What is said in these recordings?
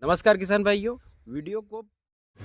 नमस्कार किसान भाइयों। वीडियो को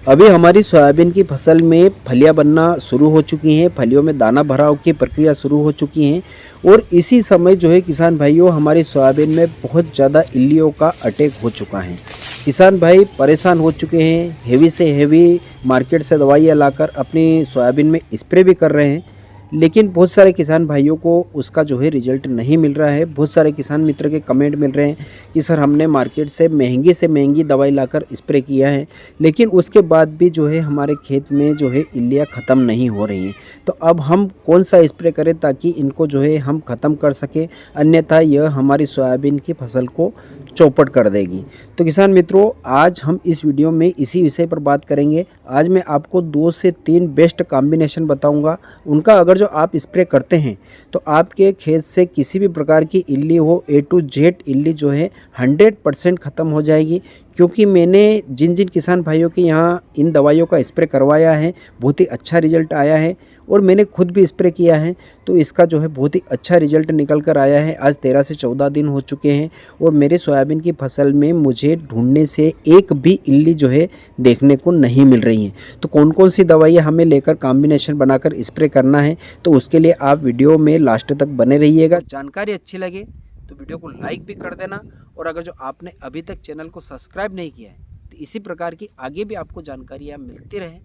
अभी हमारी सोयाबीन की फसल में फलियां बनना शुरू हो चुकी हैं, फलियों में दाना भराव की प्रक्रिया शुरू हो चुकी हैं और इसी समय जो है किसान भाइयों हमारी सोयाबीन में बहुत ज़्यादा इल्लियों का अटैक हो चुका है। किसान भाई परेशान हो चुके हैं, हेवी से हेवी मार्केट से दवाइयाँ लाकर अपनी सोयाबीन में स्प्रे भी कर रहे हैं, लेकिन बहुत सारे किसान भाइयों को उसका जो है रिजल्ट नहीं मिल रहा है। बहुत सारे किसान मित्र के कमेंट मिल रहे हैं कि सर हमने मार्केट से महंगी दवाई लाकर स्प्रे किया है, लेकिन उसके बाद भी जो है हमारे खेत में जो है इल्लियाँ ख़त्म नहीं हो रही हैं। तो अब हम कौन सा स्प्रे करें ताकि इनको जो है हम ख़त्म कर सकें, अन्यथा यह हमारी सोयाबीन की फसल को चौपट कर देगी। तो किसान मित्रों, आज हम इस वीडियो में इसी विषय पर बात करेंगे। आज मैं आपको 2 से 3 बेस्ट कॉम्बिनेशन बताऊंगा। उनका अगर जो आप स्प्रे करते हैं तो आपके खेत से किसी भी प्रकार की इल्ली हो, A to Z इल्ली जो है 100% ख़त्म हो जाएगी। क्योंकि मैंने जिन जिन किसान भाइयों के यहाँ इन दवाइयों का स्प्रे करवाया है बहुत ही अच्छा रिजल्ट आया है और मैंने खुद भी स्प्रे किया है, तो इसका जो है बहुत ही अच्छा रिजल्ट निकल कर आया है। आज 13 से 14 दिन हो चुके हैं और मेरे सोयाबीन की फसल में मुझे ढूंढने से एक भी इल्ली जो है देखने को नहीं मिल रही हैं। तो कौन कौन सी दवाइयाँ हमें लेकर कॉम्बिनेशन बनाकर स्प्रे करना है, तो उसके लिए आप वीडियो में लास्ट तक बने रहिएगा। जानकारी अच्छी लगे तो वीडियो को लाइक भी कर देना और अगर जो आपने अभी तक चैनल को सब्सक्राइब नहीं किया है तो इसी प्रकार की आगे भी आपको जानकारियाँ मिलती रहे,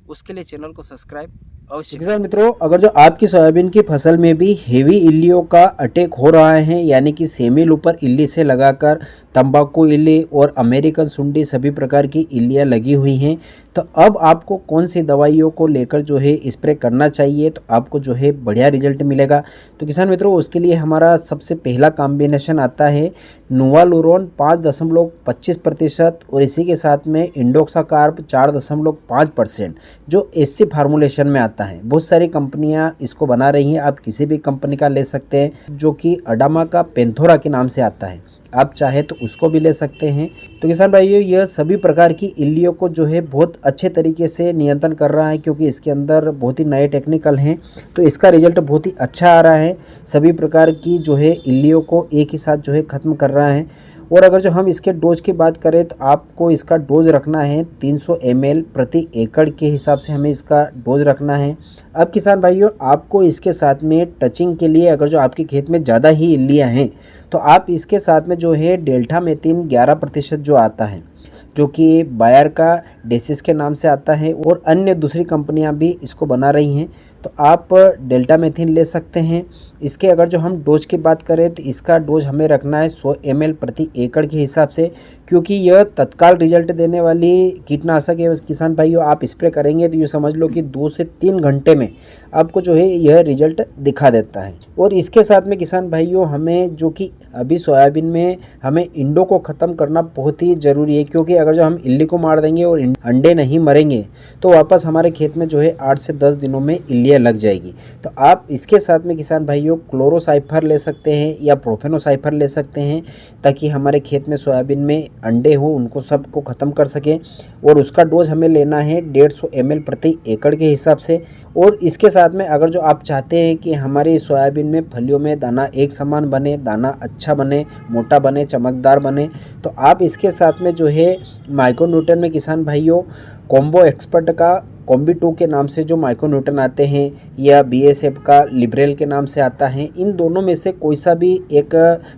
उसके लिए चैनल को सब्सक्राइब अवश्य। किसान मित्रों, अगर जो आपकी सोयाबीन की फसल में भी हेवी इल्लियों का अटैक हो रहा है, यानी कि सेमी लूपर इल्ली से लगाकर तंबाकू इल्ली और अमेरिकन सुंडी सभी प्रकार की इल्लियाँ लगी हुई हैं, तो अब आपको कौन सी दवाइयों को लेकर जो है स्प्रे करना चाहिए तो आपको जो है बढ़िया रिजल्ट मिलेगा। तो किसान मित्रों, उसके लिए हमारा सबसे पहला कॉम्बिनेशन आता है नोवालुरोन 5.25% और इसी के साथ में इंडोक्साकार्ब 4.5%, जो एससी फार्मूलेशन में आता है। बहुत सारी कंपनियां इसको बना रही हैं, आप किसी भी कंपनी का ले सकते हैं, जो कि अडामा का पेंथोरा के नाम से आता है। आप चाहे तो उसको भी ले सकते हैं। तो किसान भाइयों, यह सभी प्रकार की इल्लियों को जो है बहुत अच्छे तरीके से नियंत्रण कर रहा है, क्योंकि इसके अंदर बहुत ही नए टेक्निकल हैं, तो इसका रिजल्ट बहुत ही अच्छा आ रहा है। सभी प्रकार की जो है इल्लियों को एक ही साथ जो है ख़त्म कर रहा है। और अगर जो हम इसके डोज की बात करें तो आपको इसका डोज रखना है 300 ml प्रति एकड़ के हिसाब से हमें इसका डोज रखना है। अब किसान भाइयों, आपको इसके साथ में टचिंग के लिए अगर जो आपके खेत में ज़्यादा ही इल्लियाँ हैं तो आप इसके साथ में जो है डेल्टा मेथिन 11% जो आता है, जो कि बायर का डेसिस के नाम से आता है और अन्य दूसरी कंपनियां भी इसको बना रही हैं, तो आप डेल्टा मेथिन ले सकते हैं। इसके अगर जो हम डोज की बात करें तो इसका डोज हमें रखना है 100 ml प्रति एकड़ के हिसाब से, क्योंकि यह तत्काल रिजल्ट देने वाली कीटनाशक है। किसान भाइयों, आप स्प्रे करेंगे तो ये समझ लो कि 2 से 3 घंटे में आपको जो है यह रिजल्ट दिखा देता है। और इसके साथ में किसान भाइयों, हमें जो कि अभी सोयाबीन में हमें इंडों को ख़त्म करना बहुत ही ज़रूरी है, क्योंकि अगर जो हम इल्ली को मार देंगे और अंडे नहीं मरेंगे तो वापस हमारे खेत में जो है 8 से 10 दिनों में इल्लियाँ लग जाएगी। तो आप इसके साथ में किसान भाइयों क्लोरोसाइफर ले सकते हैं या प्रोफेनोसाइफर ले सकते हैं, ताकि हमारे खेत में सोयाबीन में अंडे हो उनको सबको ख़त्म कर सकें। और उसका डोज हमें लेना है 150 ml प्रति एकड़ के हिसाब से। और इसके साथ में अगर जो आप चाहते हैं कि हमारी सोयाबीन में फलियों में दाना एक समान बने, दाना अच्छा बने, मोटा बने, चमकदार बने, तो आप इसके साथ में जो है माइक्रोन्यूट्रन में किसान भाइयों कॉम्बो एक्सपर्ट का कॉम्बी 2 के नाम से जो माइक्रोन्यूट्रन आते हैं या BSF का लिबरेल के नाम से आता है, इन दोनों में से कोई सा भी एक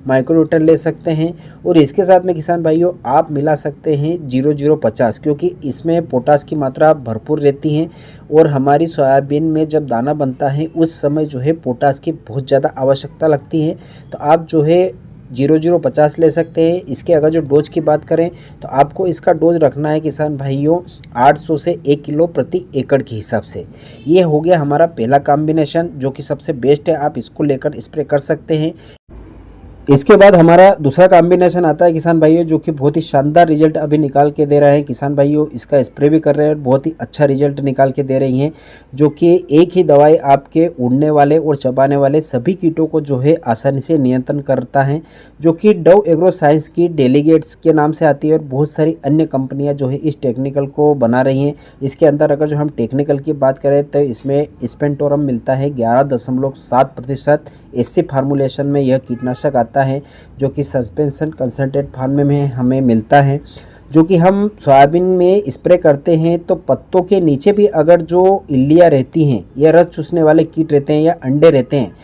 माइक्रोन्यूट्रन ले सकते हैं। और इसके साथ में किसान भाइयों आप मिला सकते हैं 0050, क्योंकि इसमें पोटास की मात्रा भरपूर रहती है और हमारी सोयाबीन में जब दाना बनता है उस समय जो है पोटास की बहुत ज़्यादा आवश्यकता लगती है। तो आप जो है 0050 ले सकते हैं। इसके अगर जो डोज की बात करें तो आपको इसका डोज रखना है किसान भाइयों 800 से 1 किलो प्रति एकड़ के हिसाब से। ये हो गया हमारा पहला कॉम्बिनेशन, जो कि सबसे बेस्ट है, आप इसको लेकर स्प्रे कर सकते हैं। इसके बाद हमारा दूसरा कॉम्बिनेशन आता है किसान भाइयों, जो कि बहुत ही शानदार रिजल्ट अभी निकाल के दे रहा है। किसान भाइयों इसका स्प्रे भी कर रहे हैं और बहुत ही अच्छा रिजल्ट निकाल के दे रही हैं, जो कि एक ही दवाई आपके उड़ने वाले और चबाने वाले सभी कीटों को जो है आसानी से नियंत्रण करता है, जो कि डव एग्रो साइंस की डेलीगेट्स के नाम से आती है। और बहुत सारी अन्य कंपनियाँ जो है इस टेक्निकल को बना रही हैं। इसके अंदर अगर जो हम टेक्निकल की बात करें तो इसमें स्पेंटोरम मिलता है 11.7%। एससी फार्मूलेशन में यह कीटनाशक आता है, जो कि सस्पेंशन कंसंट्रेट फार्म में हमें मिलता है। जो कि हम सोयाबीन में स्प्रे करते हैं तो पत्तों के नीचे भी अगर जो इल्लियाँ रहती हैं या रस चूसने वाले कीट रहते हैं या अंडे रहते हैं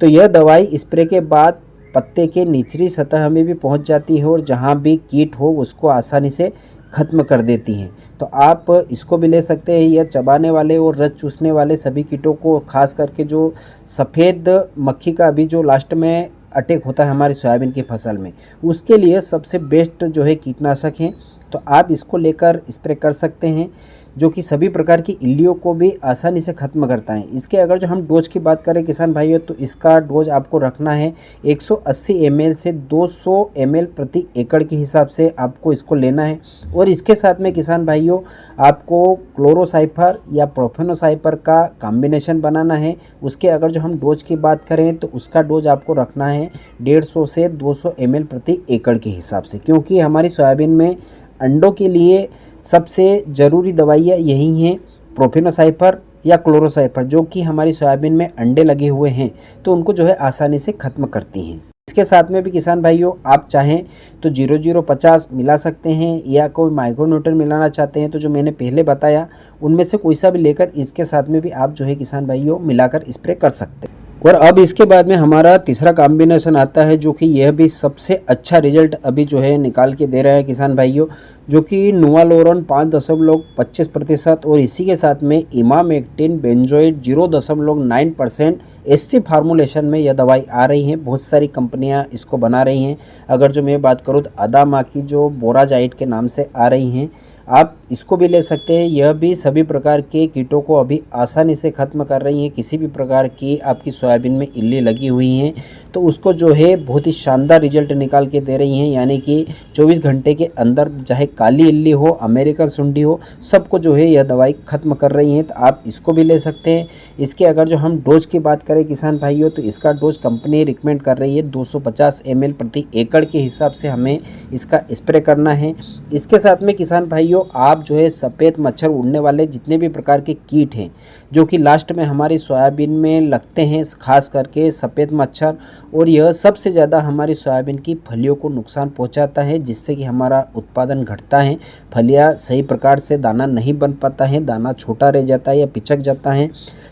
तो यह दवाई स्प्रे के बाद पत्ते के निचली सतह में भी पहुंच जाती है और जहां भी कीट हो उसको आसानी से ख़त्म कर देती हैं। तो आप इसको भी ले सकते हैं। यह चबाने वाले और रस चूसने वाले सभी कीटों को, खास करके जो सफ़ेद मक्खी का अभी जो लास्ट में अटैक होता है हमारी सोयाबीन की फसल में, उसके लिए सबसे बेस्ट जो है कीटनाशक है। तो आप इसको लेकर स्प्रे कर सकते हैं, जो कि सभी प्रकार की इल्लियों को भी आसानी से ख़त्म करता है। इसके अगर जो हम डोज की बात करें किसान भाइयों, तो इसका डोज आपको रखना है 180 ml से 200 ml प्रति एकड़ के हिसाब से आपको इसको लेना है। और इसके साथ में किसान भाइयों आपको क्लोरोसाइफर या प्रोफेनोसाइफर का कॉम्बिनेशन बनाना है। उसके अगर जो हम डोज की बात करें तो उसका डोज आपको रखना है 150 से 200 ml प्रति एकड़ के हिसाब से, क्योंकि हमारी सोयाबीन में अंडों के लिए सबसे ज़रूरी दवाइयाँ यही हैं, प्रोफेनोसाइफर या क्लोरोसाइफर, जो कि हमारी सोयाबीन में अंडे लगे हुए हैं तो उनको जो है आसानी से ख़त्म करती हैं। इसके साथ में भी किसान भाइयों आप चाहें तो 0050 मिला सकते हैं, या कोई माइक्रोन्यूट्रन मिलाना चाहते हैं तो जो मैंने पहले बताया उनमें से कोई सा भी लेकर इसके साथ में भी आप जो है किसान भाइयों मिलाकर स्प्रे कर सकते हैं। और अब इसके बाद में हमारा तीसरा कॉम्बिनेशन आता है, जो कि यह भी सबसे अच्छा रिजल्ट अभी जो है निकाल के दे रहा है किसान भाइयों, जो कि नुआलोरन 5.25% और इसी के साथ में इमामेक्टिन बेंजोइड 0.9% एससी फार्मूलेशन में यह दवाई आ रही है। बहुत सारी कंपनियां इसको बना रही हैं। अगर जो मैं बात करूँ तो अदामा की जो बोराजाइट के नाम से आ रही हैं, आप इसको भी ले सकते हैं। यह भी सभी प्रकार के कीटों को अभी आसानी से ख़त्म कर रही हैं। किसी भी प्रकार की आपकी सोयाबीन में इल्ली लगी हुई हैं तो उसको जो है बहुत ही शानदार रिजल्ट निकाल के दे रही हैं, यानी कि 24 घंटे के अंदर चाहे काली इल्ली हो, अमेरिकन सुंडी हो, सबको जो है यह दवाई ख़त्म कर रही हैं। तो आप इसको भी ले सकते हैं। इसके अगर जो हम डोज की बात करें किसान भाइयों, तो इसका डोज कंपनी रिकमेंड कर रही है 250 ml प्रति एकड़ के हिसाब से हमें इसका स्प्रे करना है। इसके साथ में किसान भाइयों आप जो है सफ़ेद मच्छर उड़ने वाले जितने भी प्रकार के कीट हैं जो कि लास्ट में हमारी सोयाबीन में लगते हैं, खास करके सफ़ेद मच्छर, और यह सबसे ज़्यादा हमारी सोयाबीन की फलियों को नुकसान पहुंचाता है, जिससे कि हमारा उत्पादन घटता है। फलियां सही प्रकार से दाना नहीं बन पाता है, दाना छोटा रह जाता है या पिचक जाता है।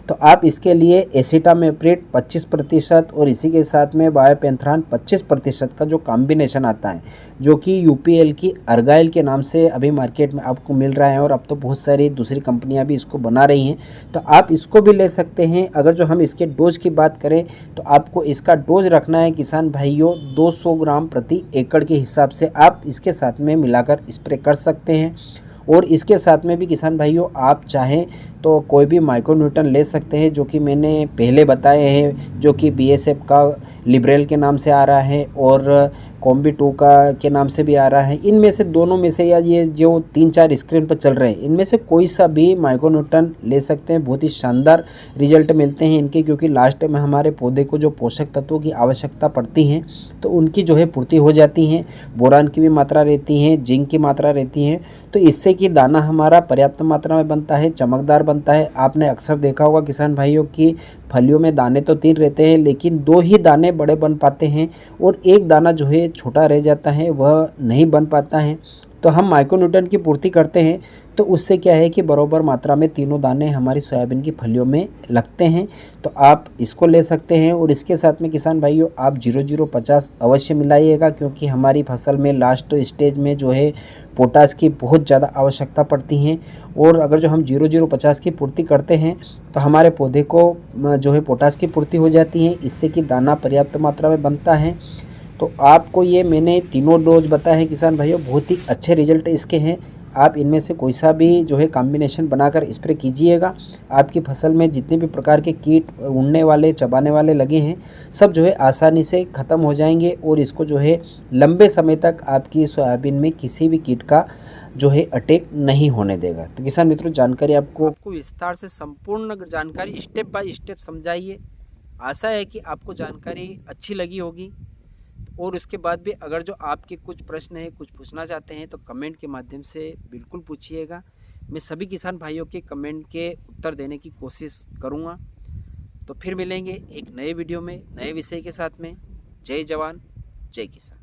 तो आप इसके लिए एसिटामेप्रिड 25% और इसी के साथ में बायोपेंथ्रान 25% का जो कॉम्बिनेशन आता है, जो कि यूपीएल की अर्गाइल के नाम से अभी मार्केट में आपको मिल रहा है, और अब तो बहुत सारी दूसरी कंपनियां भी इसको बना रही हैं, तो आप इसको भी ले सकते हैं। अगर जो हम इसके डोज की बात करें तो आपको इसका डोज रखना है किसान भाइयों 200 ग्राम प्रति एकड़ के हिसाब से आप इसके साथ में मिलाकर स्प्रे कर सकते हैं। और इसके साथ में भी किसान भाइयों आप चाहें तो कोई भी माइक्रोन्यूट्रन ले सकते हैं, जो कि मैंने पहले बताए हैं, जो कि बीएसएफ का लिबरेल के नाम से आ रहा है और कॉम्बी 2 का के नाम से भी आ रहा है। इनमें से दोनों में से, या ये जो 3-4 स्क्रीन पर चल रहे हैं, इनमें से कोई सा भी माइक्रोन्यूट्रन ले सकते हैं। बहुत ही शानदार रिजल्ट मिलते हैं इनके, क्योंकि लास्ट में हमारे पौधे को जो पोषक तत्वों की आवश्यकता पड़ती हैं तो उनकी जो है पूर्ति हो जाती हैं। बोरान की भी मात्रा रहती है, जिंक की मात्रा रहती है, तो इससे कि दाना हमारा पर्याप्त मात्रा में बनता है, चमकदार बनता है। आपने अक्सर देखा होगा किसान भाइयों की फलियों में दाने तो 3 रहते हैं, लेकिन 2 ही दाने बड़े बन पाते हैं और एक दाना जो है छोटा रह जाता है, वह नहीं बन पाता है। तो हम माइक्रोन्यूट्रन की पूर्ति करते हैं तो उससे क्या है कि बराबर मात्रा में तीनों दाने हमारी सोयाबीन की फलियों में लगते हैं। तो आप इसको ले सकते हैं। और इसके साथ में किसान भाइयों आप 0050 अवश्य मिलाइएगा, क्योंकि हमारी फसल में लास्ट स्टेज में जो है पोटास की बहुत ज़्यादा आवश्यकता पड़ती है। और अगर जो हम 0050 की पूर्ति करते हैं तो हमारे पौधे को जो है पोटास की पूर्ति हो जाती है, इससे कि दाना पर्याप्त मात्रा में बनता है। तो आपको ये मैंने तीनों डोज बताए हैं किसान भाइयों, बहुत ही अच्छे रिजल्ट इसके हैं। आप इनमें से कोई सा भी जो है कॉम्बिनेशन बनाकर स्प्रे कीजिएगा। आपकी फसल में जितने भी प्रकार के कीट उड़ने वाले, चबाने वाले लगे हैं, सब जो है आसानी से ख़त्म हो जाएंगे और इसको जो है लंबे समय तक आपकी सोयाबीन में किसी भी कीट का जो है अटैक नहीं होने देगा। तो किसान मित्रों, जानकारी आपको विस्तार से संपूर्ण जानकारी स्टेप बाय स्टेप समझाइए। आशा है कि आपको जानकारी अच्छी लगी होगी। और उसके बाद भी अगर जो आपके कुछ प्रश्न हैं, कुछ पूछना चाहते हैं, तो कमेंट के माध्यम से बिल्कुल पूछिएगा। मैं सभी किसान भाइयों के कमेंट के उत्तर देने की कोशिश करूँगा। तो फिर मिलेंगे एक नए वीडियो में, नए विषय के साथ में। जय जवान, जय किसान।